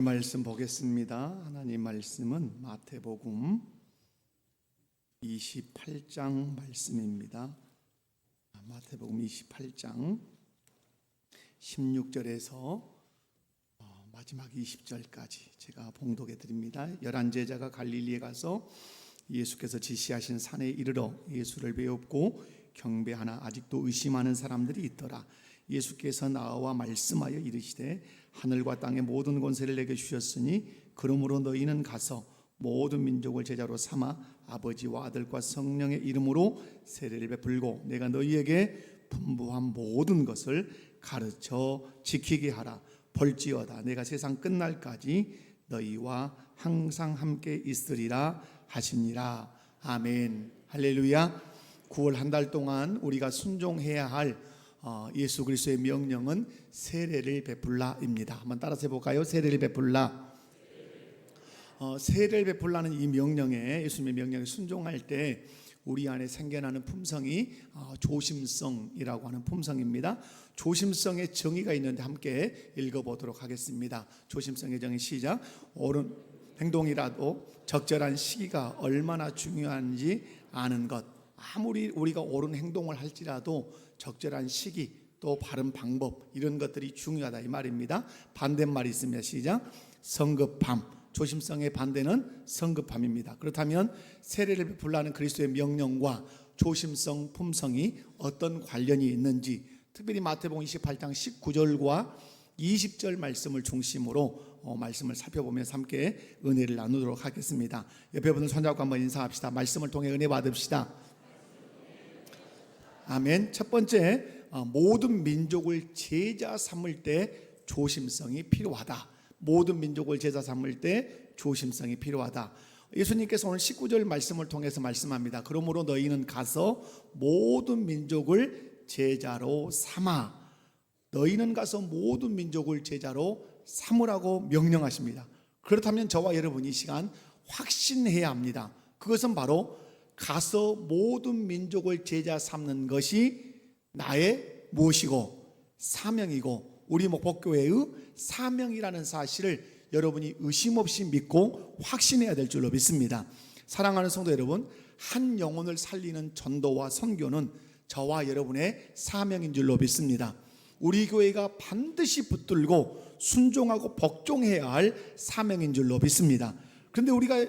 말씀 보겠습니다. 하나님 말씀은 마태복음 28장 말씀입니다. 마태복음 28장 16절에서 마지막 20절까지 제가 봉독해 드립니다. 11제자가 갈릴리에 가서 예수께서 지시하신 산에 이르러 예수를 배웁고 경배하나 아직도 의심하는 사람들이 있더라. 예수께서 나와 말씀하여 이르시되 하늘과 땅의 모든 권세를 내게 주셨으니 그러므로 너희는 가서 모든 민족을 제자로 삼아 아버지와 아들과 성령의 이름으로 세례를 베풀고 내가 너희에게 분부한 모든 것을 가르쳐 지키게 하라. 볼지어다 내가 세상 끝날까지 너희와 항상 함께 있으리라 하시니라. 아멘. 할렐루야. 9월 한 달 동안 우리가 순종해야 할 예수 그리스도의 명령은 세례를 베풀라입니다. 한번 따라서 해볼까요? 세례를 베풀라. 세례를 베풀라는 이 명령에, 예수님의 명령에 순종할 때 우리 안에 생겨나는 품성이 조심성이라고 하는 품성입니다. 조심성의 정의가 있는데 함께 읽어보도록 하겠습니다. 조심성의 정의 시작. 옳은 행동이라도 적절한 시기가 얼마나 중요한지 아는 것. 아무리 우리가 옳은 행동을 할지라도 적절한 시기 또 바른 방법 이런 것들이 중요하다 이 말입니다. 반대말이 있습니다. 시작. 성급함. 조심성의 반대는 성급함입니다. 그렇다면 세례를 베풀라는 그리스도의 명령과 조심성 품성이 어떤 관련이 있는지, 특별히 마태복음 28장 19절과 20절 말씀을 중심으로 말씀을 살펴보면서 함께 은혜를 나누도록 하겠습니다. 옆에 분들 손잡고 한번 인사합시다. 말씀을 통해 은혜 받읍시다. 아멘. 첫 번째, 모든 민족을 제자 삼을 때 조심성이 필요하다. 모든 민족을 제자 삼을 때 조심성이 필요하다. 예수님께서 오늘 19절 말씀을 통해서 말씀합니다. 그러므로 너희는 가서 모든 민족을 제자로 삼아. 너희는 가서 모든 민족을 제자로 삼으라고 명령하십니다. 그렇다면 저와 여러분이 이 시간 확신해야 합니다. 그것은 바로 가서 모든 민족을 제자 삼는 것이 나의 무엇이고 사명이고 우리 목포교회의 사명이라는 사실을 여러분이 의심 없이 믿고 확신해야 될 줄로 믿습니다. 사랑하는 성도 여러분, 한 영혼을 살리는 전도와 선교는 저와 여러분의 사명인 줄로 믿습니다. 우리 교회가 반드시 붙들고 순종하고 복종해야 할 사명인 줄로 믿습니다. 그런데 우리가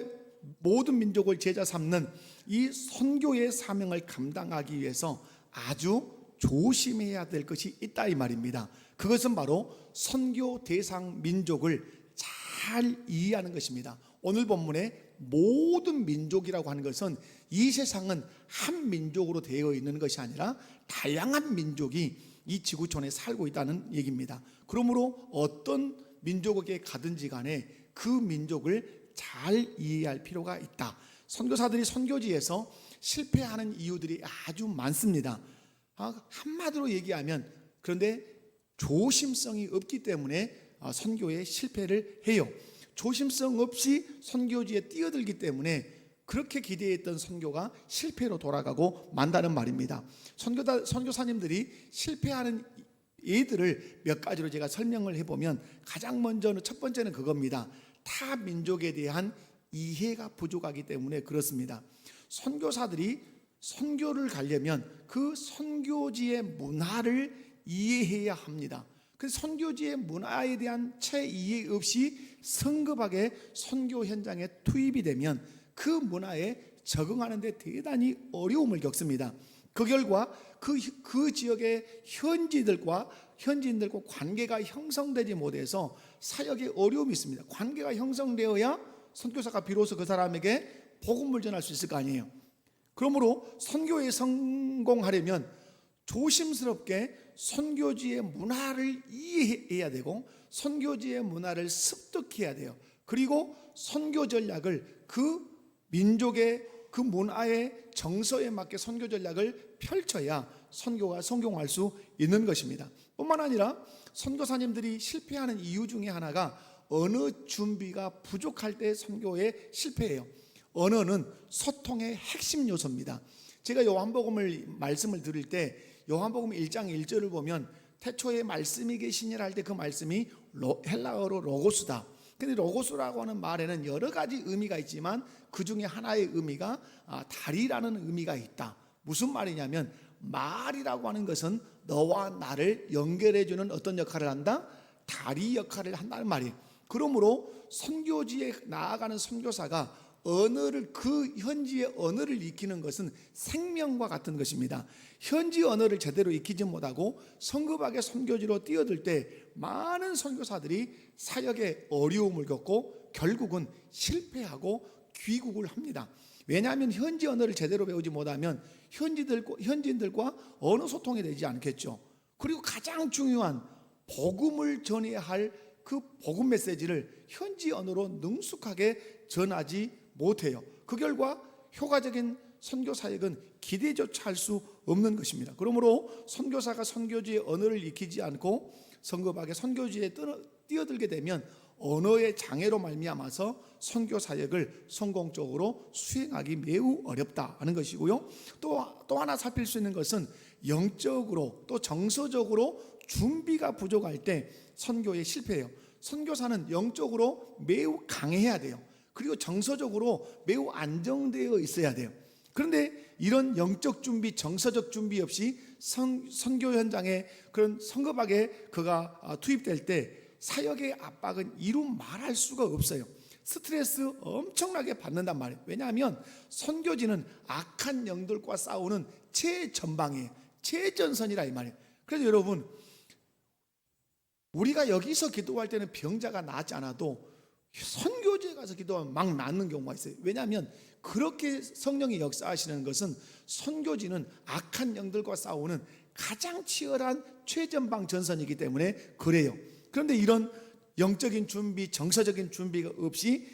모든 민족을 제자 삼는 이 선교의 사명을 감당하기 위해서 아주 조심해야 될 것이 있다 이 말입니다. 그것은 바로 선교 대상 민족을 잘 이해하는 것입니다. 오늘 본문의 모든 민족이라고 하는 것은 이 세상은 한 민족으로 되어 있는 것이 아니라 다양한 민족이 이 지구촌에 살고 있다는 얘기입니다. 그러므로 어떤 민족에게 가든지 간에 그 민족을 잘 이해할 필요가 있다. 선교사들이 선교지에서 실패하는 이유들이 아주 많습니다. 한마디로 얘기하면 그런데 조심성이 없기 때문에 선교에 실패를 해요. 조심성 없이 선교지에 뛰어들기 때문에 그렇게 기대했던 선교가 실패로 돌아가고 만다는 말입니다. 선교사님들이 실패하는 예들을 몇 가지로 제가 설명을 해보면 가장 먼저는 첫 번째는 그겁니다. 타 민족에 대한 이해가 부족하기 때문에 그렇습니다. 선교사들이 선교를 가려면 그 선교지의 문화를 이해해야 합니다. 그래서 선교지의 문화에 대한 채 이해 없이 성급하게 선교 현장에 투입이 되면 그 문화에 적응하는 데 대단히 어려움을 겪습니다. 그 결과 그 지역의 현지인들과 관계가 형성되지 못해서 사역에 어려움이 있습니다. 관계가 형성되어야 선교사가 비로소 그 사람에게 복음을 전할 수 있을 거 아니에요. 그러므로 선교에 성공하려면 조심스럽게 선교지의 문화를 이해해야 되고 선교지의 문화를 습득해야 돼요. 그리고 선교 전략을 그 민족의 그 문화의 정서에 맞게 선교 전략을 펼쳐야 선교가 성공할 수 있는 것입니다. 뿐만 아니라 선교사님들이 실패하는 이유 중에 하나가 언어 준비가 부족할 때 선교에 실패해요. 언어는 소통의 핵심 요소입니다. 제가 요한복음을 말씀을 드릴 때 요한복음 1장 1절을 보면 태초에 말씀이 계시니라 할 때 그 말씀이 헬라어로 로고스다. 근데 로고스라고 하는 말에는 여러 가지 의미가 있지만 그 중에 하나의 의미가 다리라는 의미가 있다. 무슨 말이냐면 말이라고 하는 것은 너와 나를 연결해주는 어떤 역할을 한다? 다리 역할을 한다는 말이에요. 그러므로 선교지에 나아가는 선교사가 언어를, 그 현지의 언어를 익히는 것은 생명과 같은 것입니다. 현지 언어를 제대로 익히지 못하고 성급하게 선교지로 뛰어들 때 많은 선교사들이 사역에 어려움을 겪고 결국은 실패하고 귀국을 합니다. 왜냐하면 현지 언어를 제대로 배우지 못하면 현지인들과 언어 소통이 되지 않겠죠. 그리고 가장 중요한 복음을 전해야 할 그 복음 메시지를 현지 언어로 능숙하게 전하지 못해요. 그 결과 효과적인 선교 사역은 기대조차 할 수 없는 것입니다. 그러므로 선교사가 선교지의 언어를 익히지 않고 성급하게 선교지에 뛰어들게 되면 언어의 장애로 말미암아서 선교 사역을 성공적으로 수행하기 매우 어렵다 하는 것이고요. 또 하나 살필 수 있는 것은 영적으로 또 정서적으로 준비가 부족할 때 선교에 실패해요. 선교사는 영적으로 매우 강해야 돼요. 그리고 정서적으로 매우 안정되어 있어야 돼요. 그런데 이런 영적 준비, 정서적 준비 없이 선교 현장에 그런 성급하게 그가 투입될 때 사역의 압박은 이루 말할 수가 없어요. 스트레스 엄청나게 받는단 말이에요. 왜냐하면 선교지는 악한 영들과 싸우는 최전방이에요. 최전선이라 이 말이에요. 그래서 여러분, 우리가 여기서 기도할 때는 병자가 낫지 않아도 선교지에 가서 기도하면 막 낫는 경우가 있어요. 왜냐하면 그렇게 성령이 역사하시는 것은 선교지는 악한 영들과 싸우는 가장 치열한 최전방 전선이기 때문에 그래요. 그런데 이런 영적인 준비, 정서적인 준비가 없이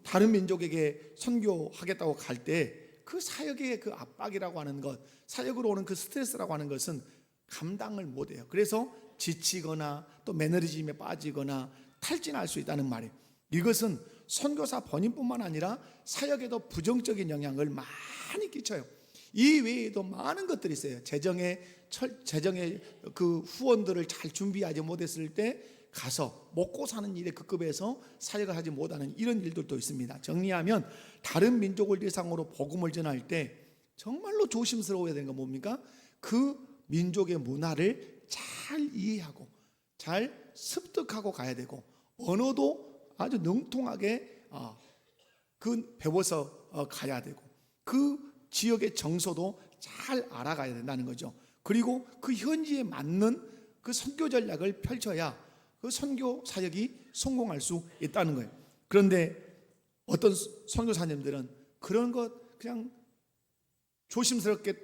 다른 민족에게 선교하겠다고 갈 때 그 사역의 그 압박이라고 하는 것, 사역으로 오는 그 스트레스라고 하는 것은 감당을 못해요. 그래서 지치거나 또 매너리즘에 빠지거나 탈진할 수 있다는 말이에요. 이것은 선교사 본인뿐만 아니라 사역에도 부정적인 영향을 많이 끼쳐요. 이 외에도 많은 것들이 있어요. 재정의 그 후원들을 잘 준비하지 못했을 때 가서 먹고 사는 일에 급급해서 사역을 하지 못하는 이런 일들도 있습니다. 정리하면 다른 민족을 대상으로 복음을 전할 때 정말로 조심스러워야 되는 건 뭡니까? 그 민족의 문화를 잘 이해하고 잘 습득하고 가야 되고 언어도 아주 능통하게 배워서 가야 되고 그 지역의 정서도 잘 알아가야 된다는 거죠. 그리고 그 현지에 맞는 그 선교 전략을 펼쳐야 그 선교 사역이 성공할 수 있다는 거예요. 그런데 어떤 선교사님들은 그런 것 그냥 조심스럽게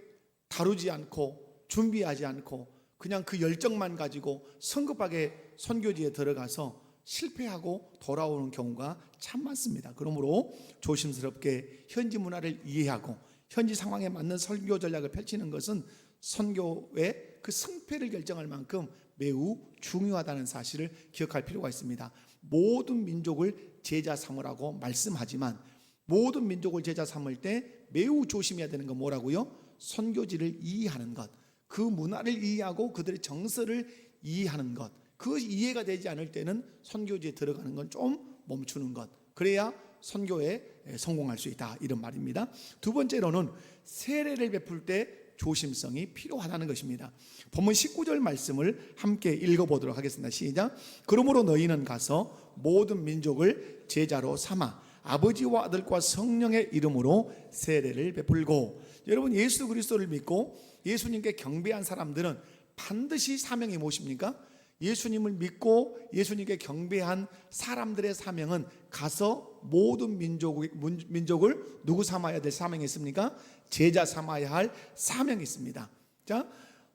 다루지 않고 준비하지 않고 그냥 그 열정만 가지고 성급하게 선교지에 들어가서 실패하고 돌아오는 경우가 참 많습니다. 그러므로 조심스럽게 현지 문화를 이해하고 현지 상황에 맞는 선교 전략을 펼치는 것은 선교의 그 승패를 결정할 만큼 매우 중요하다는 사실을 기억할 필요가 있습니다. 모든 민족을 제자 삼으라고 말씀하지만 모든 민족을 제자 삼을 때 매우 조심해야 되는 건 뭐라고요? 선교지를 이해하는 것, 그 문화를 이해하고 그들의 정서를 이해하는 것, 그 이해가 되지 않을 때는 선교지에 들어가는 건 좀 멈추는 것, 그래야 선교에 성공할 수 있다 이런 말입니다. 두 번째로는 세례를 베풀 때 조심성이 필요하다는 것입니다. 본문 19절 말씀을 함께 읽어보도록 하겠습니다. 시작. 그러므로 너희는 가서 모든 민족을 제자로 삼아 아버지와 아들과 성령의 이름으로 세례를 베풀고. 여러분, 예수 그리스도를 믿고 예수님께 경배한 사람들은 반드시 사명이 무엇입니까? 예수님을 믿고 예수님께 경배한 사람들의 사명은 가서 모든 민족을 누구 삼아야 될 사명이 있습니까? 제자 삼아야 할 사명이 있습니다. 자,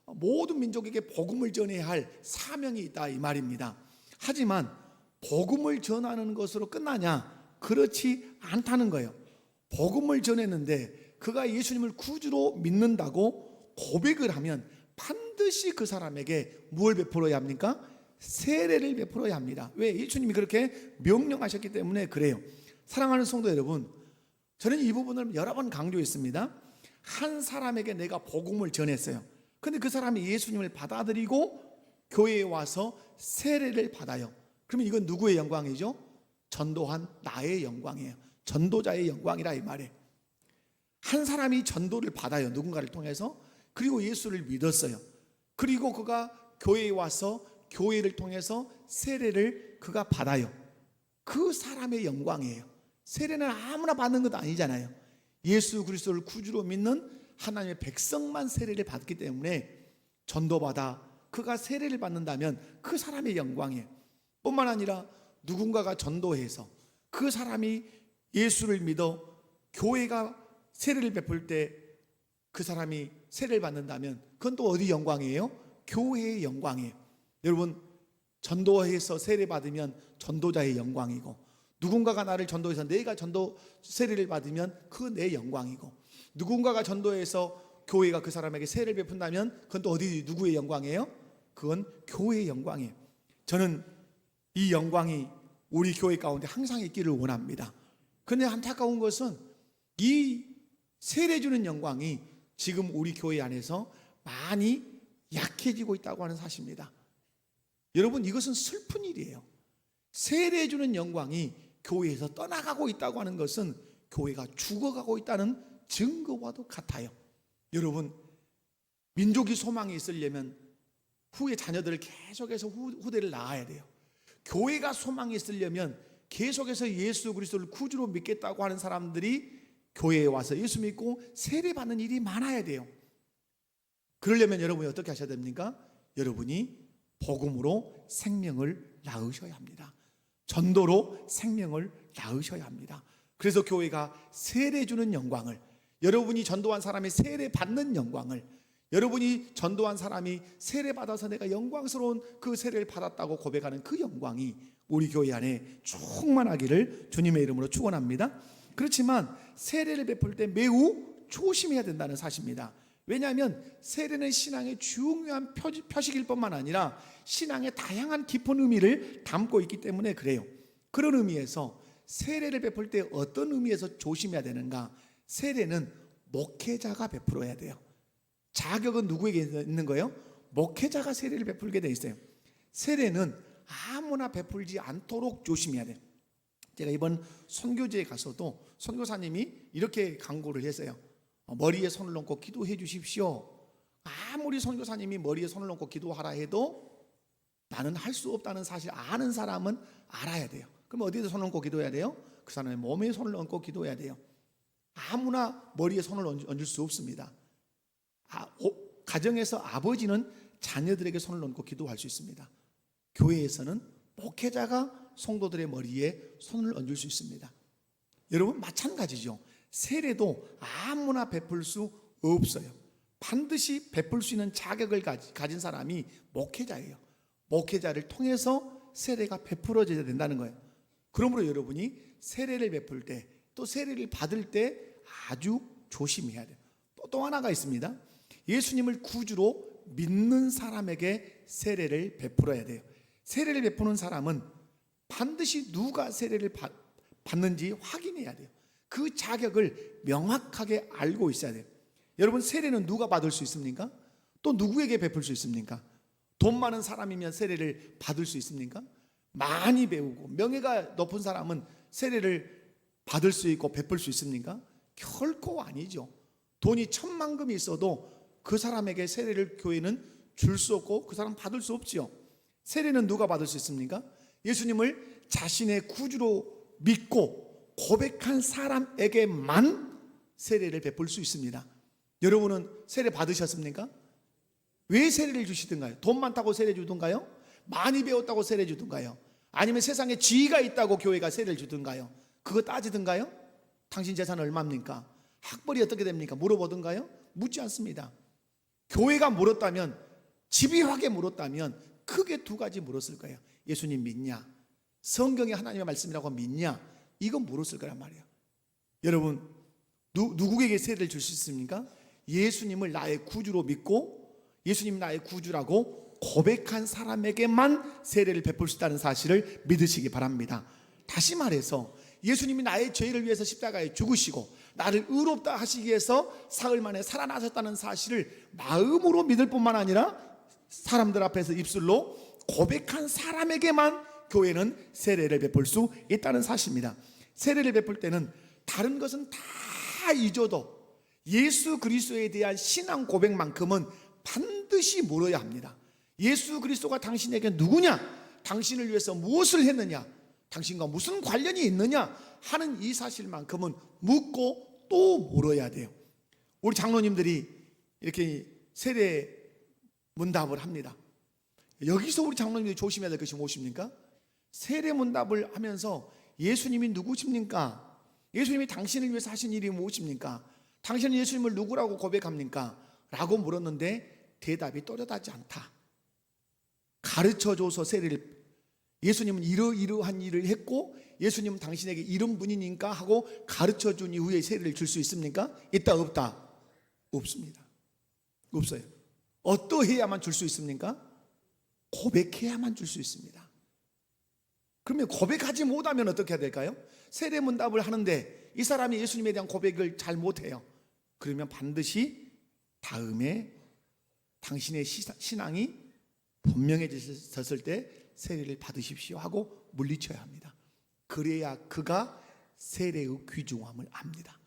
모든 민족에게 복음을 전해야 할 사명이 있다 이 말입니다. 하지만 복음을 전하는 것으로 끝나냐? 그렇지 않다는 거예요. 복음을 전했는데 그가 예수님을 구주로 믿는다고 고백을 하면 반드시 그 사람에게 무엇을 베풀어야 합니까? 세례를 베풀어야 합니다. 왜? 예수님이 그렇게 명령하셨기 때문에 그래요. 사랑하는 성도 여러분, 저는 이 부분을 여러 번 강조했습니다. 한 사람에게 내가 복음을 전했어요. 근데 그 사람이 예수님을 받아들이고 교회에 와서 세례를 받아요. 그러면 이건 누구의 영광이죠? 전도한 나의 영광이에요. 전도자의 영광이라 이 말이에요. 한 사람이 전도를 받아요. 누군가를 통해서. 그리고 예수를 믿었어요. 그리고 그가 교회에 와서 교회를 통해서 세례를 그가 받아요. 그 사람의 영광이에요. 세례는 아무나 받는 것도 아니잖아요. 예수 그리스도를 구주로 믿는 하나님의 백성만 세례를 받기 때문에 전도받아 그가 세례를 받는다면 그 사람의 영광이에요. 뿐만 아니라 누군가가 전도해서 그 사람이 예수를 믿어 교회가 세례를 베풀 때 그 사람이 세례를 받는다면 그건 또 어디 영광이에요? 교회의 영광이에요. 여러분, 전도해서 세례 받으면 전도자의 영광이고, 누군가가 나를 전도해서 내가 전도 세례를 받으면 그 내 영광이고, 누군가가 전도해서 교회가 그 사람에게 세례를 베푼다면 그건 또 어디 누구의 영광이에요? 그건 교회의 영광이에요. 저는 이 영광이 우리 교회 가운데 항상 있기를 원합니다. 그런데 안타까운 것은 이 세례 주는 영광이 지금 우리 교회 안에서 많이 약해지고 있다고 하는 사실입니다. 여러분, 이것은 슬픈 일이에요. 세례 주는 영광이 교회에서 떠나가고 있다고 하는 것은 교회가 죽어가고 있다는 증거와도 같아요. 여러분, 민족이 소망이 있으려면 후에 자녀들을 계속해서 후대를 낳아야 돼요. 교회가 소망이 있으려면 계속해서 예수 그리스도를 구주로 믿겠다고 하는 사람들이 교회에 와서 예수 믿고 세례받는 일이 많아야 돼요. 그러려면 여러분이 어떻게 하셔야 됩니까? 여러분이 복음으로 생명을 낳으셔야 합니다. 전도로 생명을 낳으셔야 합니다. 그래서 교회가 세례 주는 영광을, 여러분이 전도한 사람이 세례 받는 영광을, 여러분이 전도한 사람이 세례 받아서 내가 영광스러운 그 세례를 받았다고 고백하는 그 영광이 우리 교회 안에 충만하기를 주님의 이름으로 축원합니다. 그렇지만 세례를 베풀 때 매우 조심해야 된다는 사실입니다. 왜냐하면 세례는 신앙의 중요한 표식일 뿐만 아니라 신앙의 다양한 깊은 의미를 담고 있기 때문에 그래요. 그런 의미에서 세례를 베풀 때 어떤 의미에서 조심해야 되는가? 세례는 목회자가 베풀어야 돼요. 자격은 누구에게 있는 거예요? 목회자가 세례를 베풀게 돼 있어요. 세례는 아무나 베풀지 않도록 조심해야 돼요. 제가 이번 선교제에 가서도 선교사님이 이렇게 강구를 했어요. 머리에 손을 얹고 기도해 주십시오. 아무리 선교사님이 머리에 손을 얹고 기도하라 해도 나는 할 수 없다는 사실 아는 사람은 알아야 돼요. 그럼 어디에 손을 얹고 기도해야 돼요? 그 사람의 몸에 손을 얹고 기도해야 돼요. 아무나 머리에 손을 얹을 수 없습니다. 가정에서 아버지는 자녀들에게 손을 얹고 기도할 수 있습니다. 교회에서는 목회자가 성도들의 머리에 손을 얹을 수 있습니다. 여러분, 마찬가지죠. 세례도 아무나 베풀 수 없어요. 반드시 베풀 수 있는 자격을 가진 사람이 목회자예요. 목회자를 통해서 세례가 베풀어져야 된다는 거예요. 그러므로 여러분이 세례를 베풀 때, 또 세례를 받을 때 아주 조심해야 돼요. 또 하나가 있습니다. 예수님을 구주로 믿는 사람에게 세례를 베풀어야 돼요. 세례를 베푸는 사람은 반드시 누가 세례를 받는지 확인해야 돼요. 그 자격을 명확하게 알고 있어야 돼요. 여러분, 세례는 누가 받을 수 있습니까? 또 누구에게 베풀 수 있습니까? 돈 많은 사람이면 세례를 받을 수 있습니까? 많이 배우고 명예가 높은 사람은 세례를 받을 수 있고 베풀 수 있습니까? 결코 아니죠. 돈이 천만금이 있어도 그 사람에게 세례를 교회는 줄 수 없고 그 사람 받을 수 없지요. 세례는 누가 받을 수 있습니까? 예수님을 자신의 구주로 믿고 고백한 사람에게만 세례를 베풀 수 있습니다. 여러분은 세례 받으셨습니까? 왜 세례를 주시던가요? 돈 많다고 세례 주던가요? 많이 배웠다고 세례 주던가요? 아니면 세상에 지위가 있다고 교회가 세례를 주던가요? 그거 따지던가요? 당신 재산 얼마입니까? 학벌이 어떻게 됩니까? 물어보던가요? 묻지 않습니다. 교회가 물었다면, 집요하게 물었다면 크게 두 가지 물었을 거예요. 예수님 믿냐? 성경이 하나님의 말씀이라고 믿냐? 이건 물었을 거란 말이에요. 여러분, 누구에게 세례를 줄 수 있습니까? 예수님을 나의 구주로 믿고 예수님 나의 구주라고 고백한 사람에게만 세례를 베풀 수 있다는 사실을 믿으시기 바랍니다. 다시 말해서 예수님이 나의 죄를 위해서 십자가에 죽으시고 나를 의롭다 하시기 위해서 사흘 만에 살아나셨다는 사실을 마음으로 믿을 뿐만 아니라 사람들 앞에서 입술로 고백한 사람에게만 교회는 세례를 베풀 수 있다는 사실입니다. 세례를 베풀 때는 다른 것은 다 잊어도 예수 그리스도에 대한 신앙 고백만큼은 반드시 물어야 합니다. 예수 그리스도가 당신에게 누구냐? 당신을 위해서 무엇을 했느냐? 당신과 무슨 관련이 있느냐? 하는 이 사실만큼은 묻고 또 물어야 돼요. 우리 장로님들이 이렇게 세례 문답을 합니다. 여기서 우리 장로님들이 조심해야 될 것이 무엇입니까? 세례 문답을 하면서 예수님이 누구십니까? 예수님이 당신을 위해서 하신 일이 무엇입니까? 당신은 예수님을 누구라고 고백합니까? 라고 물었는데 대답이 또렷하지 않다. 가르쳐줘서 세례를, 예수님은 이러이러한 일을 했고 예수님은 당신에게 이런 분이니까 하고 가르쳐준 이후에 세례를 줄 수 있습니까? 있다 없다? 없습니다. 없어요. 어떠해야만 줄 수 있습니까? 고백해야만 줄 수 있습니다. 그러면 고백하지 못하면 어떻게 해야 될까요? 세례 문답을 하는데 이 사람이 예수님에 대한 고백을 잘 못해요. 그러면 반드시 다음에 당신의 신앙이 분명해졌을 때 세례를 받으십시오 하고 물리쳐야 합니다. 그래야 그가 세례의 귀중함을 압니다.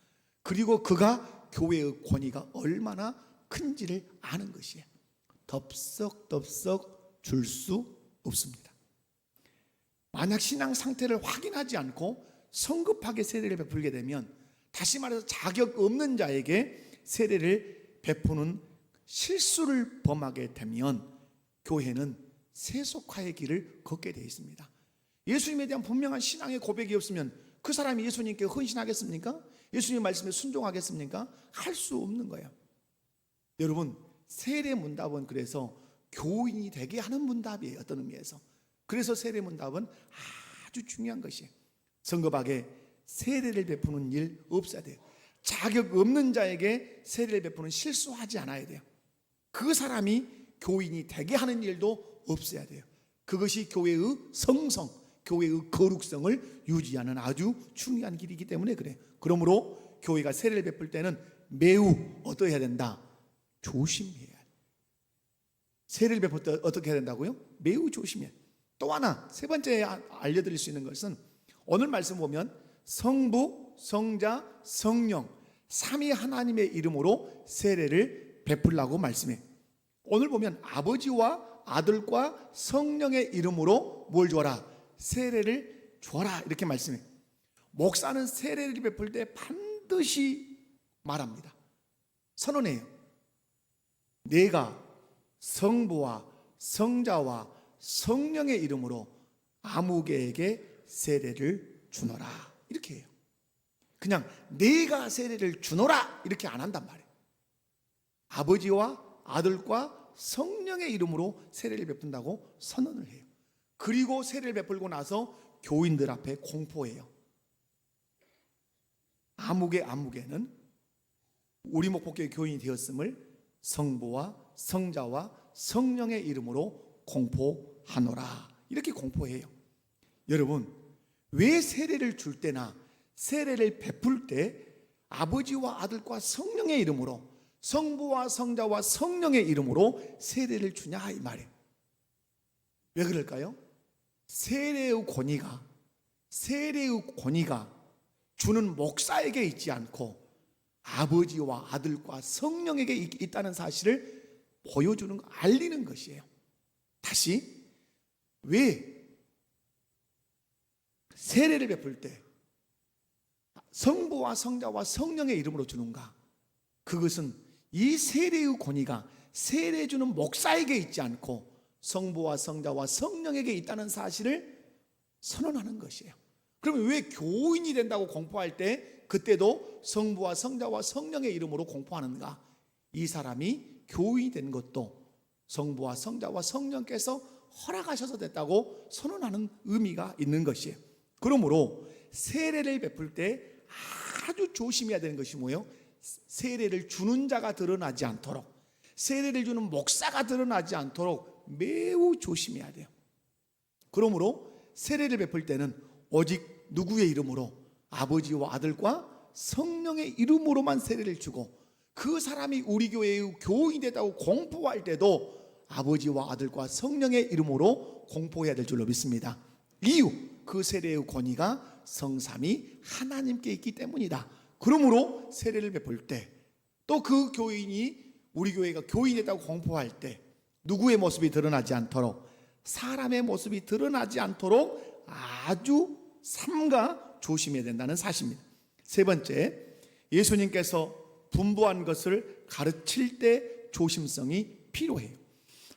그리고 그가 교회의 권위가 얼마나 큰지를 아는 것이에요. 덥석덥석 줄 수 없습니다. 만약 신앙 상태를 확인하지 않고 성급하게 세례를 베풀게 되면, 다시 말해서 자격 없는 자에게 세례를 베푸는 실수를 범하게 되면 교회는 세속화의 길을 걷게 되어 있습니다. 예수님에 대한 분명한 신앙의 고백이 없으면 그 사람이 예수님께 헌신하겠습니까? 예수님 말씀에 순종하겠습니까? 할 수 없는 거예요. 여러분, 세례 문답은 그래서 교인이 되게 하는 문답이에요. 어떤 의미에서. 그래서 세례 문답은 아주 중요한 것이에요. 성급하게 세례를 베푸는 일 없어야 돼요. 자격 없는 자에게 세례를 베푸는 실수하지 않아야 돼요. 그 사람이 교인이 되게 하는 일도 없어야 돼요. 그것이 교회의 성성, 교회의 거룩성을 유지하는 아주 중요한 길이기 때문에 그래요. 그러므로 교회가 세례를 베풀 때는 매우 어떠해야 된다? 조심해야 돼요. 세례를 베풀 때 어떻게 해야 된다고요? 매우 조심해야 돼요. 또 하나, 세 번째 알려드릴 수 있는 것은 오늘 말씀 보면 성부, 성자, 성령 삼위 하나님의 이름으로 세례를 베풀라고 말씀해요. 오늘 보면 아버지와 아들과 성령의 이름으로 뭘 줘라? 세례를 줘라, 이렇게 말씀해요. 목사는 세례를 베풀 때 반드시 말합니다. 선언해요. 내가 성부와 성자와 성령의 이름으로 아무개에게 세례를 주노라, 이렇게 해요. 그냥 내가 세례를 주노라 이렇게 안 한단 말이에요. 아버지와 아들과 성령의 이름으로 세례를 베푼다고 선언을 해요. 그리고 세례를 베풀고 나서 교인들 앞에 공포해요. 아무개는 우리 목포교회 교인이 되었음을 성부와 성자와 성령의 이름으로 공포하노라, 이렇게 공포해요. 여러분, 왜 세례를 줄 때나 세례를 베풀 때 아버지와 아들과 성령의 이름으로, 성부와 성자와 성령의 이름으로 세례를 주냐 이 말이에요. 왜 그럴까요? 세례의 권위가 주는 목사에게 있지 않고 아버지와 아들과 성령에게 있다는 사실을 보여주는, 알리는 것이에요. 다시, 왜 세례를 베풀 때 성부와 성자와 성령의 이름으로 주는가? 그것은 이 세례의 권위가 세례 주는 목사에게 있지 않고 성부와 성자와 성령에게 있다는 사실을 선언하는 것이에요. 그러면 왜 교인이 된다고 공포할 때 그때도 성부와 성자와 성령의 이름으로 공포하는가? 이 사람이 교인이 된 것도 성부와 성자와 성령께서 허락하셔서 됐다고 선언하는 의미가 있는 것이에요. 그러므로 세례를 베풀 때 아주 조심해야 되는 것이 뭐예요? 세례를 주는 자가 드러나지 않도록, 세례를 주는 목사가 드러나지 않도록 매우 조심해야 돼요. 그러므로 세례를 베풀 때는 오직 누구의 이름으로? 아버지와 아들과 성령의 이름으로만 세례를 주고, 그 사람이 우리 교회의 교인이 됐다고 공포할 때도 아버지와 아들과 성령의 이름으로 공포해야 될 줄로 믿습니다. 이유, 그 세례의 권위가 성삼위 하나님께 있기 때문이다. 그러므로 세례를 베풀 때, 또 그 교인이 우리 교회가 교인이라고 공포할 때 누구의 모습이 드러나지 않도록, 사람의 모습이 드러나지 않도록 아주 삼가 조심해야 된다는 사실입니다. 세 번째, 예수님께서 분부한 것을 가르칠 때 조심성이 필요해요.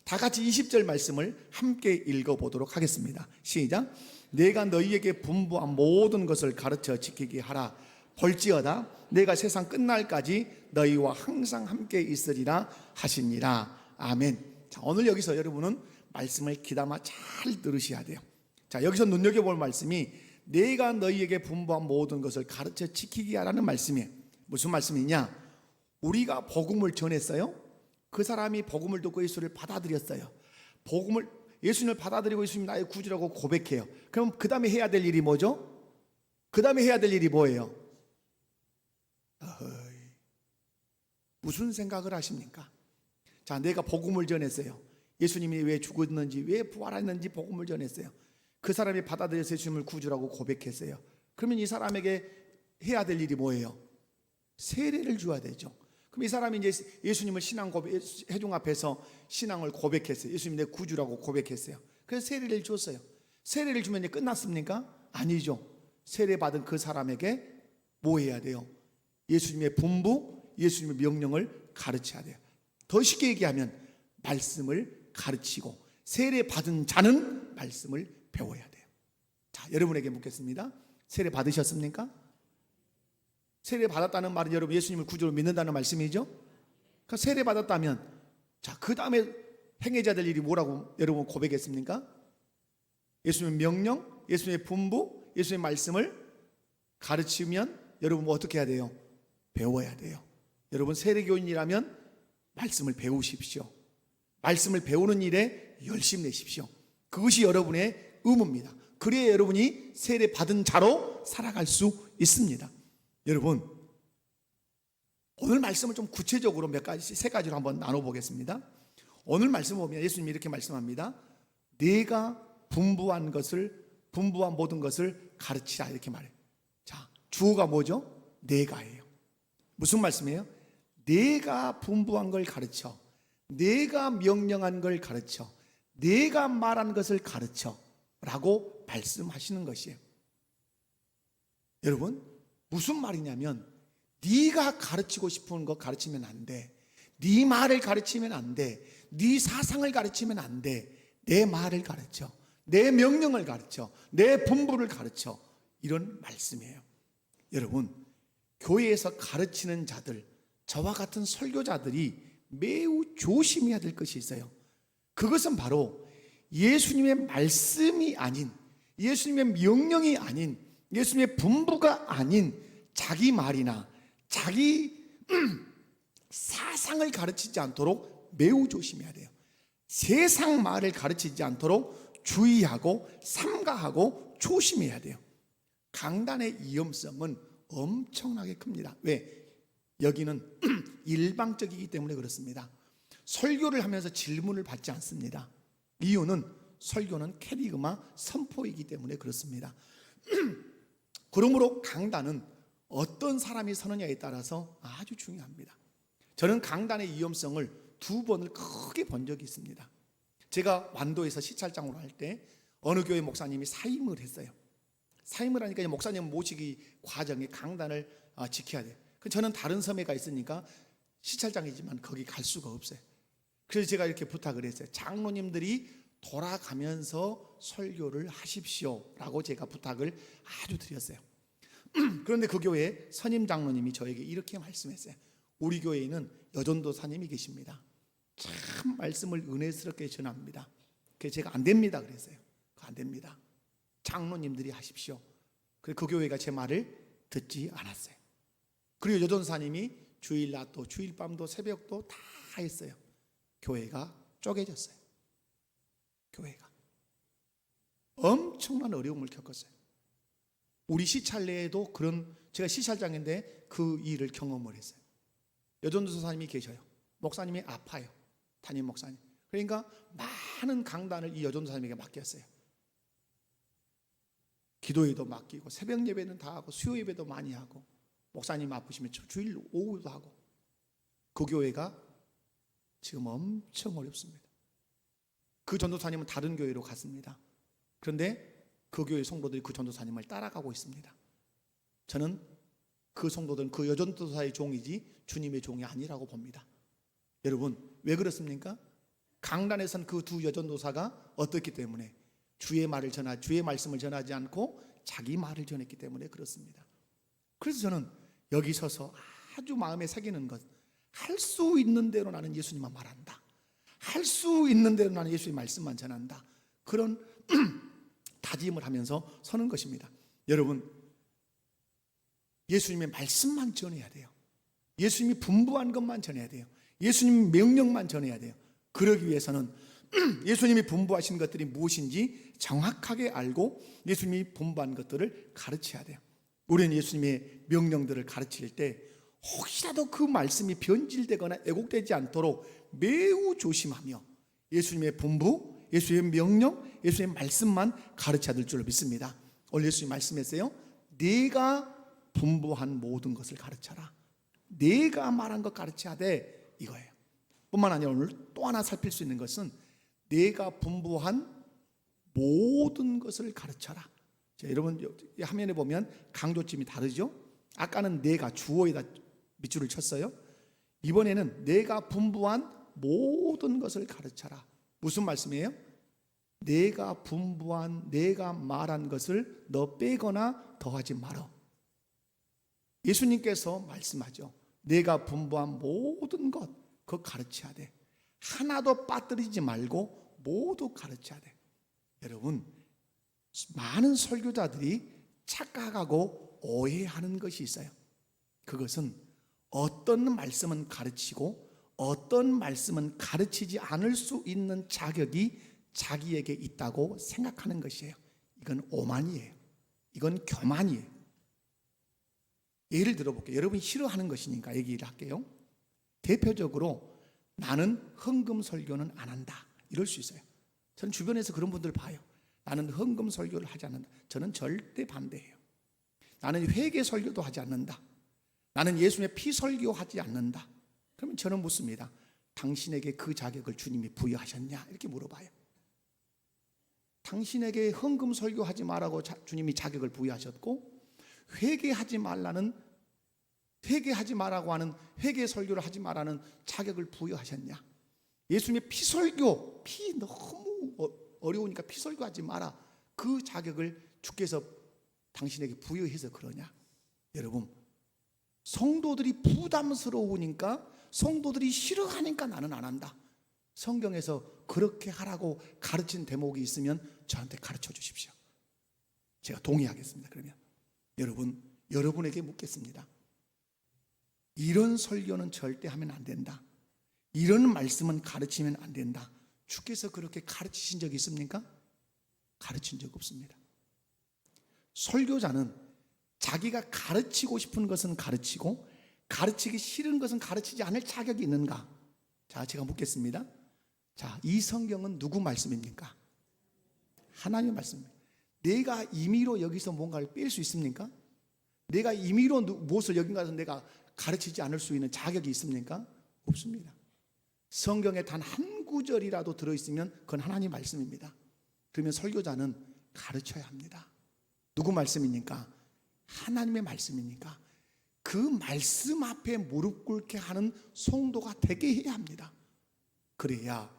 다 같이 20절 말씀을 함께 읽어보도록 하겠습니다. 시작. 내가 너희에게 분부한 모든 것을 가르쳐 지키게 하라. 볼지어다 내가 세상 끝날까지 너희와 항상 함께 있으리라 하시니라. 아멘. 자, 오늘 여기서 여러분은 말씀을 귀담아 잘 들으셔야 돼요. 자, 여기서 눈여겨볼 말씀이 내가 너희에게 분부한 모든 것을 가르쳐 지키게 하라는 말씀이에요. 무슨 말씀이냐? 우리가 복음을 전했어요. 그 사람이 복음을 듣고 예수를 받아들였어요. 예수님을 받아들이고 예수님 나의 구주라고 고백해요. 그럼 그 다음에 해야 될 일이 뭐죠? 그 다음에 해야 될 일이 뭐예요? 무슨 생각을 하십니까? 자, 내가 복음을 전했어요. 예수님이 왜 죽었는지, 왜 부활했는지 복음을 전했어요. 그 사람이 받아들여서 예수님을 구주라고 고백했어요. 그러면 이 사람에게 해야 될 일이 뭐예요? 세례를 줘야 되죠. 그럼 이 사람이 이제 예수님을 회중 앞에서 신앙을 고백했어요. 예수님 내 구주라고 고백했어요. 그래서 세례를 줬어요. 세례를 주면 이제 끝났습니까? 아니죠. 세례 받은 그 사람에게 뭐 해야 돼요? 예수님의 분부, 예수님의 명령을 가르쳐야 돼요. 더 쉽게 얘기하면 말씀을 가르치고, 세례 받은 자는 말씀을 배워야 돼요. 자, 여러분에게 묻겠습니다. 세례 받으셨습니까? 세례 받았다는 말은 여러분 예수님을 구주로 믿는다는 말씀이죠. 그러니까 세례 받았다면, 자, 그 다음에 행해야 될 일이 뭐라고 여러분 고백했습니까? 예수님의 명령, 예수님의 분부, 예수님의 말씀을 가르치면 여러분 뭐 어떻게 해야 돼요? 배워야 돼요. 여러분 세례교인이라면 말씀을 배우십시오. 말씀을 배우는 일에 열심 내십시오. 그것이 여러분의 의무입니다. 그래야 여러분이 세례 받은 자로 살아갈 수 있습니다. 여러분, 오늘 말씀을 좀 구체적으로 세 가지로 한번 나눠보겠습니다. 오늘 말씀 보면 예수님이 이렇게 말씀합니다. 내가 분부한 모든 것을 가르치라, 이렇게 말해요. 자, 주어가 뭐죠? 내가예요. 무슨 말씀이에요? 내가 분부한 걸 가르쳐, 내가 명령한 걸 가르쳐, 내가 말한 것을 가르쳐 라고 말씀하시는 것이에요. 여러분, 무슨 말이냐면 네가 가르치고 싶은 거 가르치면 안 돼. 네 말을 가르치면 안 돼. 네 사상을 가르치면 안 돼. 내 말을 가르쳐, 내 명령을 가르쳐, 내 분부를 가르쳐, 이런 말씀이에요. 여러분, 교회에서 가르치는 자들, 저와 같은 설교자들이 매우 조심해야 될 것이 있어요. 그것은 바로 예수님의 말씀이 아닌, 예수님의 명령이 아닌, 예수님의 분부가 아닌 자기 말이나 자기 사상을 가르치지 않도록 매우 조심해야 돼요. 세상 말을 가르치지 않도록 주의하고 삼가하고 조심해야 돼요. 강단의 위험성은 엄청나게 큽니다. 왜? 여기는 일방적이기 때문에 그렇습니다. 설교를 하면서 질문을 받지 않습니다. 이유는 설교는 캐리그마 선포이기 때문에 그렇습니다. 그러므로 강단은 어떤 사람이 서느냐에 따라서 아주 중요합니다. 저는 강단의 위험성을 2번을 크게 본 적이 있습니다. 제가 완도에서 시찰장으로 할 때 어느 교회 목사님이 사임을 했어요. 사임을 하니까 목사님 모시기 과정에 강단을 지켜야 돼요. 저는 다른 섬에 가 있으니까 시찰장이지만 거기 갈 수가 없어요. 그래서 제가 이렇게 부탁을 했어요. 장로님들이 돌아가면서 설교를 하십시오 라고 제가 부탁을 아주 드렸어요. 그런데 그 교회 선임 장로님이 저에게 이렇게 말씀했어요. 우리 교회에는 여전도사님이 계십니다. 참 말씀을 은혜스럽게 전합니다. 그래서 제가 안 됩니다 그랬어요. 안 됩니다. 장로님들이 하십시오. 그 교회가 제 말을 듣지 않았어요. 그리고 여전도사님이 주일 낮도 주일 밤도 새벽도 다 했어요. 교회가 쪼개졌어요. 교회가 엄청난 어려움을 겪었어요. 우리 시찰 내에도 제가 시찰장인데 그 일을 경험을 했어요. 여전도사님이 계셔요. 목사님이 아파요. 담임 목사님. 그러니까 많은 강단을 이 여전도사님에게 맡겼어요. 기도회도 맡기고 새벽 예배는 다 하고 수요 예배도 많이 하고 목사님 아프시면 주일 오후도 하고 그 교회가 지금 엄청 어렵습니다. 그 전도사님은 다른 교회로 갔습니다. 그런데 그 교회 성도들이 그 전도사님을 따라가고 있습니다. 저는 그 성도들은 그 여전도사의 종이지 주님의 종이 아니라고 봅니다. 여러분 왜 그렇습니까? 강단에선 그 두 여전도사가 어떻기 때문에 주의 말씀을 전하지 않고 자기 말을 전했기 때문에 그렇습니다. 그래서 저는 여기 서서 아주 마음에 새기는 것, 할 수 있는 대로 나는 예수님만 말한다. 할 수 있는 대로 나는 예수의 말씀만 전한다. 그런 다짐을 하면서 서는 것입니다. 여러분, 예수님의 말씀만 전해야 돼요. 예수님이 분부한 것만 전해야 돼요. 예수님 명령만 전해야 돼요. 그러기 위해서는 예수님이 분부하신 것들이 무엇인지 정확하게 알고 예수님이 분부한 것들을 가르쳐야 돼요. 우리는 예수님의 명령들을 가르칠 때 혹시라도 그 말씀이 변질되거나 왜곡되지 않도록 매우 조심하며 예수님의 분부, 예수님의 명령, 예수님의 말씀만 가르쳐야 될 줄로 믿습니다. 오늘 예수님 말씀했어요. 네가 분부한 모든 것을 가르쳐라. 네가 말한 것 가르쳐야 돼, 이거예요. 뿐만 아니라 오늘 또 하나 살필 수 있는 것은 네가 분부한 모든 것을 가르쳐라. 자, 여러분 화면에 보면 강조점이 다르죠? 아까는 내가 주어에다 밑줄을 쳤어요. 이번에는 내가 분부한 모든 것을 가르쳐라. 무슨 말씀이에요? 내가 분부한, 내가 말한 것을 너 빼거나 더하지 말어. 예수님께서 말씀하죠. 내가 분부한 모든 것, 그거 가르쳐야 돼. 하나도 빠뜨리지 말고 모두 가르쳐야 돼. 여러분, 많은 설교자들이 착각하고 오해하는 것이 있어요. 그것은 어떤 말씀은 가르치고 어떤 말씀은 가르치지 않을 수 있는 자격이 자기에게 있다고 생각하는 것이에요. 이건 오만이에요. 이건 교만이에요. 예를 들어볼게요. 여러분이 싫어하는 것이니까 얘기를 할게요. 대표적으로 나는 헌금 설교는 안 한다, 이럴 수 있어요. 저는 주변에서 그런 분들 봐요. 나는 헌금 설교를 하지 않는다. 저는 절대 반대해요. 나는 회개 설교도 하지 않는다. 나는 예수님의 피 설교하지 않는다. 그러면 저는 묻습니다. 당신에게 그 자격을 주님이 부여하셨냐? 이렇게 물어봐요. 당신에게 헌금 설교하지 말라고 주님이 자격을 부여하셨고, 회개하지 말라고 하는 회개 설교를 하지 말라는 자격을 부여하셨냐? 예수님의 피 설교, 피 너무 어려우니까 피 설교하지 마라. 그 자격을 주께서 당신에게 부여해서 그러냐? 여러분, 성도들이 부담스러우니까, 성도들이 싫어하니까 나는 안 한다. 성경에서 그렇게 하라고 가르친 대목이 있으면 저한테 가르쳐 주십시오. 제가 동의하겠습니다. 그러면 여러분에게 묻겠습니다. 이런 설교는 절대 하면 안 된다. 이런 말씀은 가르치면 안 된다. 주께서 그렇게 가르치신 적이 있습니까? 가르친 적 없습니다. 설교자는 자기가 가르치고 싶은 것은 가르치고 가르치기 싫은 것은 가르치지 않을 자격이 있는가? 자, 제가 묻겠습니다. 자, 이 성경은 누구 말씀입니까? 하나님의 말씀입니다. 내가 임의로 여기서 뭔가를 뺄 수 있습니까? 내가 임의로 무엇을 여기 가서 내가 가르치지 않을 수 있는 자격이 있습니까? 없습니다. 성경에 단 한 구절이라도 들어있으면 그건 하나님 말씀입니다. 그러면 설교자는 가르쳐야 합니다. 누구 말씀입니까? 하나님의 말씀이니까 그 말씀 앞에 무릎 꿇게 하는 성도가 되게 해야 합니다. 그래야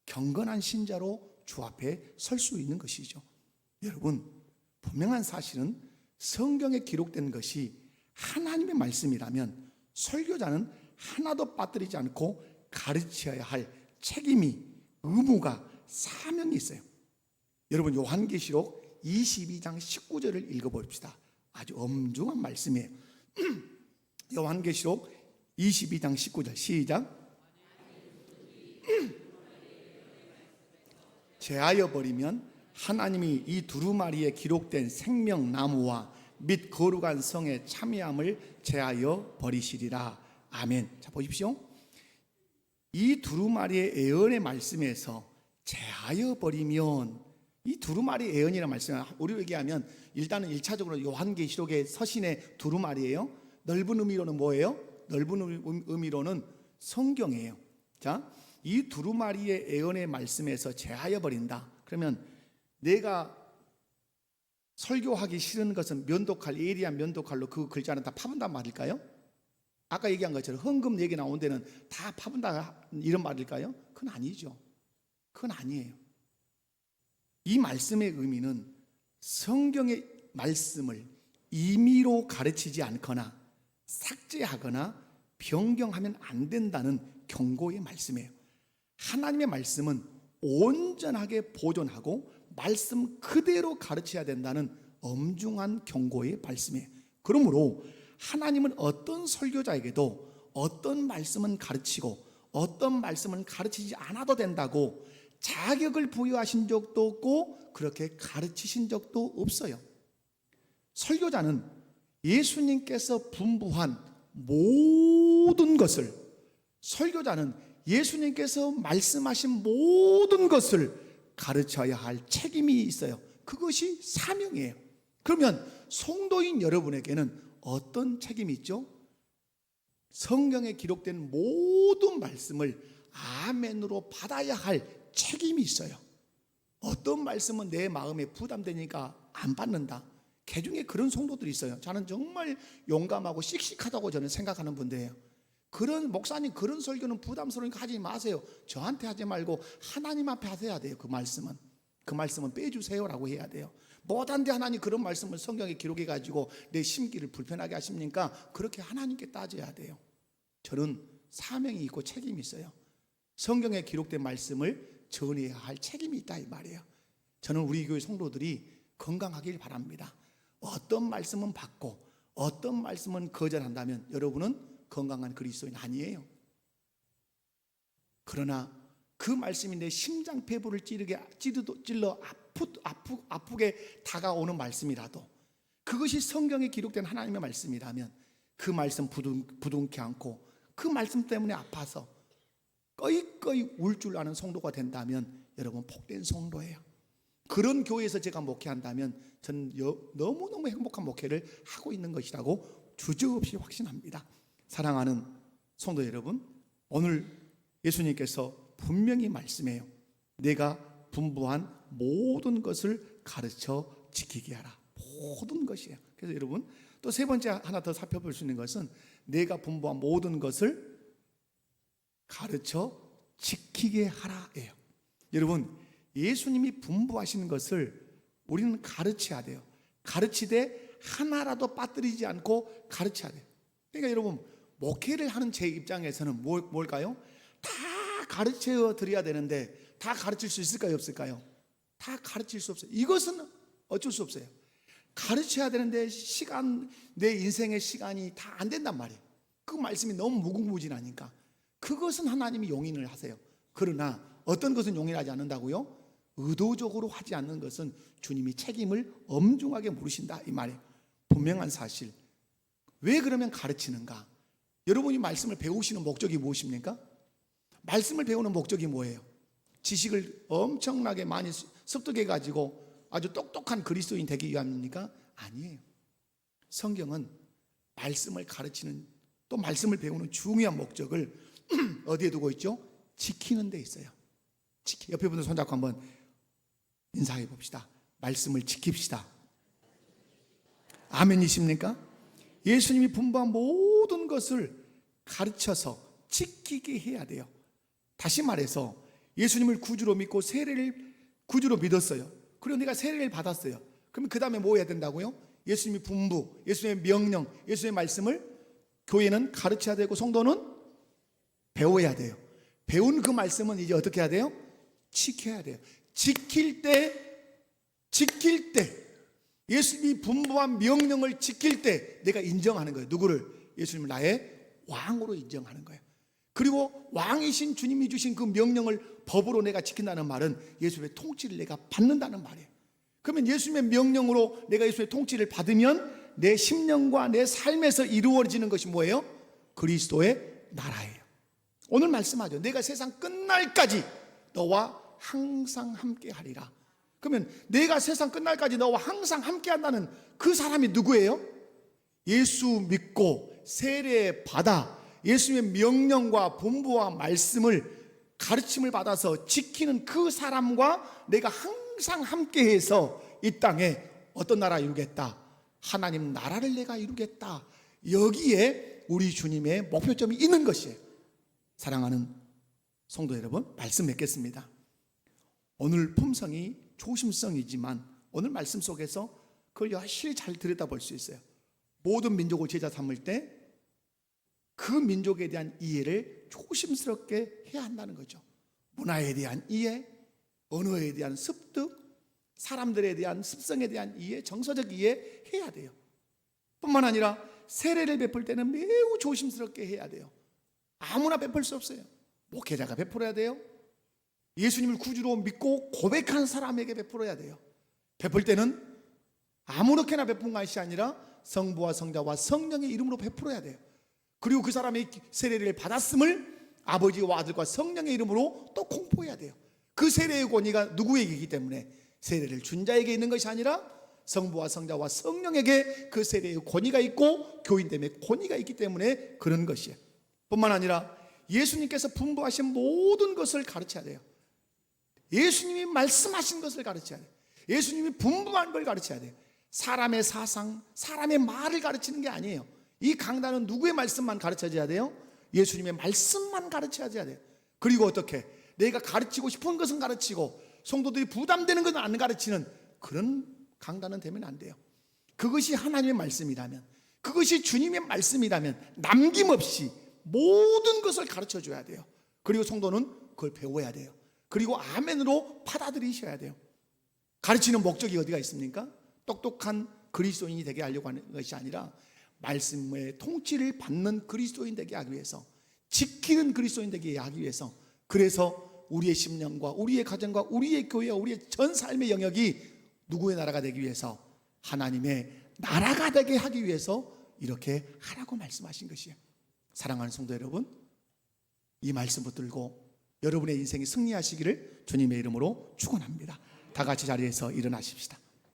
경건한 신자로 주 앞에 설 수 있는 것이죠. 여러분, 분명한 사실은 성경에 기록된 것이 하나님의 말씀이라면 설교자는 하나도 빠뜨리지 않고 가르쳐야 할 책임이, 의무가, 사명이 있어요. 여러분, 요한계시록 22장 19절을 읽어봅시다. 아주 엄중한 말씀이에요. 요한계시록 22장 19절 시작. 제하여 버리면 하나님이 이 두루마리에 기록된 생명나무와 및 거룩한 성의 참여함을 제하여 버리시리라. 아멘. 자, 보십시오. 이 두루마리의 예언의 말씀에서 제하여 버리면, 이 두루마리 예언이라는 말씀은 우리로 얘기하면 일단은 1차적으로 요한계시록의 서신의 두루마리예요. 넓은 의미로는 뭐예요? 넓은 의미로는 성경이에요. 자, 이 두루마리의 예언의 말씀에서 제하여 버린다. 그러면 내가 설교하기 싫은 것은 면도칼, 예리한 면도칼로 그 글자는 다 파본단 말일까요? 아까 얘기한 것처럼 헌금 얘기 나온 데는 다 파본다 이런 말일까요? 그건 아니죠. 그건 아니에요. 이 말씀의 의미는 성경의 말씀을 임의로 가르치지 않거나 삭제하거나 변경하면 안 된다는 경고의 말씀이에요. 하나님의 말씀은 온전하게 보존하고 말씀 그대로 가르쳐야 된다는 엄중한 경고의 말씀이에요. 그러므로 하나님은 어떤 설교자에게도 어떤 말씀은 가르치고 어떤 말씀은 가르치지 않아도 된다고 자격을 부여하신 적도 없고 그렇게 가르치신 적도 없어요. 설교자는 예수님께서 분부한 모든 것을, 설교자는 예수님께서 말씀하신 모든 것을 가르쳐야 할 책임이 있어요. 그것이 사명이에요. 그러면 성도인 여러분에게는 어떤 책임이 있죠? 성경에 기록된 모든 말씀을 아멘으로 받아야 할 책임이 있어요. 어떤 말씀은 내 마음에 부담되니까 안 받는다. 개중에 그런 성도들이 있어요. 저는 정말 용감하고 씩씩하다고 저는 생각하는 분들이에요. 그런 목사님 그런 설교는 부담스러우니까 하지 마세요. 저한테 하지 말고 하나님 앞에 하셔야 돼요. 그 말씀은 빼주세요라고 해야 돼요. 못한데 하나님 그런 말씀을 성경에 기록해 가지고 내 심기를 불편하게 하십니까? 그렇게 하나님께 따져야 돼요. 저는 사명이 있고 책임이 있어요. 성경에 기록된 말씀을 전해야 할 책임이 있다 이 말이에요. 저는 우리 교회 성도들이 건강하길 바랍니다. 어떤 말씀은 받고 어떤 말씀은 거절한다면 여러분은 건강한 그리스도인 아니에요. 그러나 그 말씀이 내 심장폐부를 찔러 아프게 다가오는 말씀이라도 그것이 성경에 기록된 하나님의 말씀이라면 그 말씀 부둥켜 안고 그 말씀 때문에 아파서 꺼이꺼이 울 줄 아는 성도가 된다면 여러분 복된 성도예요. 그런 교회에서 제가 목회한다면 저는 너무너무 행복한 목회를 하고 있는 것이라고 주저없이 확신합니다. 사랑하는 성도 여러분, 오늘 예수님께서 분명히 말씀해요. 내가 분부한 모든 것을 가르쳐 지키게 하라. 모든 것이에요. 그래서 여러분 또 세 번째 하나 더 살펴볼 수 있는 것은 내가 분부한 모든 것을 가르쳐 지키게 하라예요. 여러분 예수님이 분부하시는 것을 우리는 가르쳐야 돼요. 가르치되 하나라도 빠뜨리지 않고 가르쳐야 돼요. 그러니까 여러분 목회를 하는 제 입장에서는 뭘까요? 다 가르쳐 드려야 되는데 다 가르칠 수 있을까요? 없을까요? 다 가르칠 수 없어요. 이것은 어쩔 수 없어요. 가르쳐야 되는데 내 인생의 시간이 다 안 된단 말이에요. 그 말씀이 너무 무궁무진하니까 그것은 하나님이 용인을 하세요. 그러나 어떤 것은 용인하지 않는다고요? 의도적으로 하지 않는 것은 주님이 책임을 엄중하게 물으신다 이 말이에요. 분명한 사실. 왜 그러면 가르치는가? 여러분이 말씀을 배우시는 목적이 무엇입니까? 말씀을 배우는 목적이 뭐예요? 지식을 엄청나게 많이 습득해 가지고 아주 똑똑한 그리스도인 되기 위함입니까? 아니에요. 성경은 말씀을 가르치는 또 말씀을 배우는 중요한 목적을 어디에 두고 있죠? 지키는 데 있어요. 옆에 분들 손잡고 한번 인사해 봅시다. 말씀을 지킵시다. 아멘이십니까? 예수님이 분부한 모든 것을 가르쳐서 지키게 해야 돼요. 다시 말해서 예수님을 구주로 믿고 세례를 구주로 믿었어요. 그리고 내가 세례를 받았어요. 그러면 그 다음에 뭐 해야 된다고요? 예수님이 분부, 예수님의 명령, 예수님의 말씀을 교회는 가르쳐야 되고 성도는 배워야 돼요. 배운 그 말씀은 이제 어떻게 해야 돼요? 지켜야 돼요. 지킬 때 예수님이 분부한 명령을 지킬 때 내가 인정하는 거예요. 누구를? 예수님을 나의 왕으로 인정하는 거예요. 그리고 왕이신 주님이 주신 그 명령을 법으로 내가 지킨다는 말은 예수님의 통치를 내가 받는다는 말이에요. 그러면 예수님의 명령으로 내가 예수님의 통치를 받으면 내 심령과 내 삶에서 이루어지는 것이 뭐예요? 그리스도의 나라예요. 오늘 말씀하죠. 내가 세상 끝날까지 너와 항상 함께 하리라. 그러면 내가 세상 끝날까지 너와 항상 함께 한다는 그 사람이 누구예요? 예수 믿고 세례 받아 예수님의 명령과 분부와 말씀을 가르침을 받아서 지키는 그 사람과 내가 항상 함께해서 이 땅에 어떤 나라 이루겠다, 하나님 나라를 내가 이루겠다, 여기에 우리 주님의 목표점이 있는 것이에요. 사랑하는 성도 여러분, 말씀 맺겠습니다. 오늘 품성이 조심성이지만 오늘 말씀 속에서 그걸 열심히 잘 들여다볼 수 있어요. 모든 민족을 제자 삼을 때 그 민족에 대한 이해를 조심스럽게 해야 한다는 거죠. 문화에 대한 이해, 언어에 대한 습득, 사람들에 대한 습성에 대한 이해, 정서적 이해 해야 돼요. 뿐만 아니라 세례를 베풀 때는 매우 조심스럽게 해야 돼요. 아무나 베풀 수 없어요. 목회자가 베풀어야 돼요. 예수님을 구주로 믿고 고백하는 사람에게 베풀어야 돼요. 베풀 때는 아무렇게나 베푼 것이 아니라 성부와 성자와 성령의 이름으로 베풀어야 돼요. 그리고 그 사람이 세례를 받았음을 아버지와 아들과 성령의 이름으로 또 공포해야 돼요. 그 세례의 권위가 누구에게 있기 때문에 세례를 준 자에게 있는 것이 아니라 성부와 성자와 성령에게 그 세례의 권위가 있고 교인됨의 권위가 있기 때문에 그런 것이에요. 뿐만 아니라 예수님께서 분부하신 모든 것을 가르쳐야 돼요. 예수님이 말씀하신 것을 가르쳐야 돼요. 예수님이 분부한 걸 가르쳐야 돼요. 사람의 사상, 사람의 말을 가르치는 게 아니에요. 이 강단은 누구의 말씀만 가르쳐줘야 돼요? 예수님의 말씀만 가르쳐야 돼요. 그리고 어떻게? 내가 가르치고 싶은 것은 가르치고 성도들이 부담되는 것은 안 가르치는 그런 강단은 되면 안 돼요. 그것이 하나님의 말씀이라면, 그것이 주님의 말씀이라면 남김없이 모든 것을 가르쳐줘야 돼요. 그리고 성도는 그걸 배워야 돼요. 그리고 아멘으로 받아들이셔야 돼요. 가르치는 목적이 어디가 있습니까? 똑똑한 그리스도인이 되게 하려고 하는 것이 아니라 말씀의 통치를 받는 그리스도인 되게 하기 위해서, 지키는 그리스도인 되게 하기 위해서, 그래서 우리의 심령과 우리의 가정과 우리의 교회와 우리의 전 삶의 영역이 누구의 나라가 되기 위해서, 하나님의 나라가 되게 하기 위해서 이렇게 하라고 말씀하신 것이에요. 사랑하는 성도 여러분, 이 말씀 붙들고 여러분의 인생이 승리하시기를 주님의 이름으로 축원합니다. 다 같이 자리에서 일어나십시다.